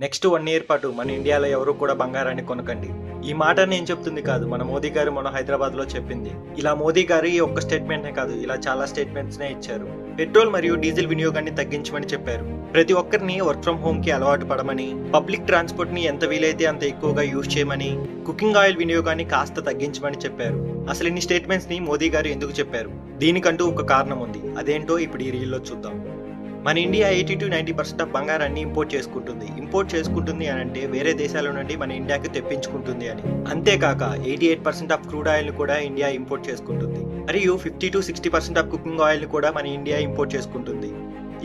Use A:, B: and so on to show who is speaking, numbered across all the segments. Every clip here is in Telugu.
A: నెక్స్ట్ 1 ఇయర్ పాటు మన ఇండియాలో ఎవరు కూడా బంగారాన్ని కొనకండి. ఈ మాట నేను చెప్తుంది కాదు, మన మోదీ గారు మన హైదరాబాద్లో చెప్పింది. ఇలా మోదీ గారు ఈ ఒక్క స్టేట్మెంట్నే కాదు, ఇలా చాలా స్టేట్మెంట్స్నే ఇచ్చారు. పెట్రోల్ మరియు డీజిల్ వినియోగాన్ని తగ్గించమని చెప్పారు. ప్రతి ఒక్కరిని వర్క్ ఫ్రం హోమ్ కి అలవాటు పడమని, పబ్లిక్ ట్రాన్స్పోర్ట్ ని ఎంత వీలైతే అంత ఎక్కువగా యూజ్ చేయమని, కుకింగ్ ఆయిల్ వినియోగాన్ని కాస్త తగ్గించమని చెప్పారు. అసలు ఇన్ని స్టేట్మెంట్స్ ని మోదీ గారు ఎందుకు చెప్పారు? దీనికంటూ ఒక కారణం ఉంది. అదేంటో ఇప్పుడు ఈ రీల్లో చూద్దాం. మన ఇండియా 80-90% ఆఫ్ బంగారాన్ని ఇంపోర్ట్ చేసుకుంటుంది అని అంటే వేరే దేశాల నుండి మన ఇండియాకి తెప్పించుకుంటుంది అని. అంతేకాక 88% ఆఫ్ క్రూడ్ ఆయిల్ ని కూడా ఇండియా ఇంపోర్ట్ చేసుకుంటుంది. మరియు 50-60% ఆఫ్ కుకింగ్ ఆయిల్ ని కూడా మన ఇండియా ఇంపోర్ట్ చేసుకుంటుంది.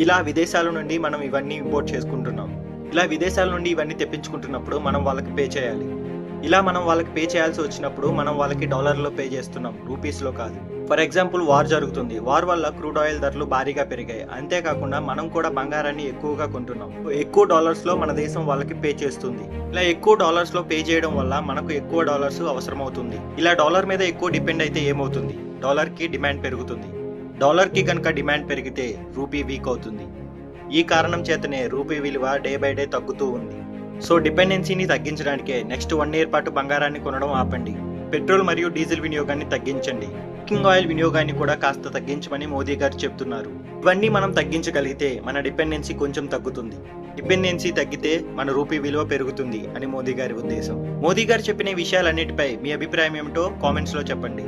A: ఇలా విదేశాల నుండి మనం ఇవన్నీ ఇంపోర్ట్ చేసుకుంటున్నాం. ఇలా విదేశాల నుండి ఇవన్నీ తెప్పించుకుంటున్నప్పుడు మనం వాళ్ళకి పే చేయాలి. ఇలా మనం వాళ్ళకి పే చేయాల్సి వచ్చినప్పుడు మనం వాళ్ళకి డాలర్లో పే చేస్తున్నాం, రూపీస్లో కాదు. ఫర్ ఎగ్జాంపుల్ వార్ జరుగుతుంది. వార్ వల్ల క్రూడ్ ఆయిల్ ధరలు భారీగా పెరిగాయి. అంతేకాకుండా మనం కూడా బంగారాన్ని ఎక్కువగా కొంటున్నాం. ఎక్కువ డాలర్స్లో మన దేశం వాళ్ళకి పే చేస్తుంది. ఇలా ఎక్కువ డాలర్స్లో పే చేయడం వల్ల మనకు ఎక్కువ డాలర్స్ అవసరం అవుతుంది. ఇలా డాలర్ మీద ఎక్కువ డిపెండ్ అయితే ఏమవుతుంది? డాలర్కి డిమాండ్ పెరుగుతుంది. డాలర్కి కనుక డిమాండ్ పెరిగితే రూపీ వీక్ అవుతుంది. ఈ కారణం చేతనే రూపీ విలువ డే బై డే తగ్గుతూ ఉంది. సో డిపెండెన్సీని తగ్గించడానికే నెక్స్ట్ 1 ఇయర్ పాటు బంగారాన్ని కొనడం ఆపండి. పెట్రోల్ మరియు డీజిల్ వినియోగాన్ని తగ్గించండి. కుకింగ్ ఆయిల్ వినియోగాన్ని కూడా కాస్త తగ్గించమని మోదీ గారు చెప్తున్నారు. ఇవన్నీ మనం తగ్గించగలిగితే మన డిపెండెన్సీ కొంచెం తగ్గుతుంది. డిపెండెన్సీ తగ్గితే మన రూపీ విలువ పెరుగుతుంది అని మోదీ గారి ఉద్దేశం. మోదీ గారు చెప్పిన విషయాలన్నిటిపై మీ అభిప్రాయం ఏమిటో కామెంట్స్లో చెప్పండి.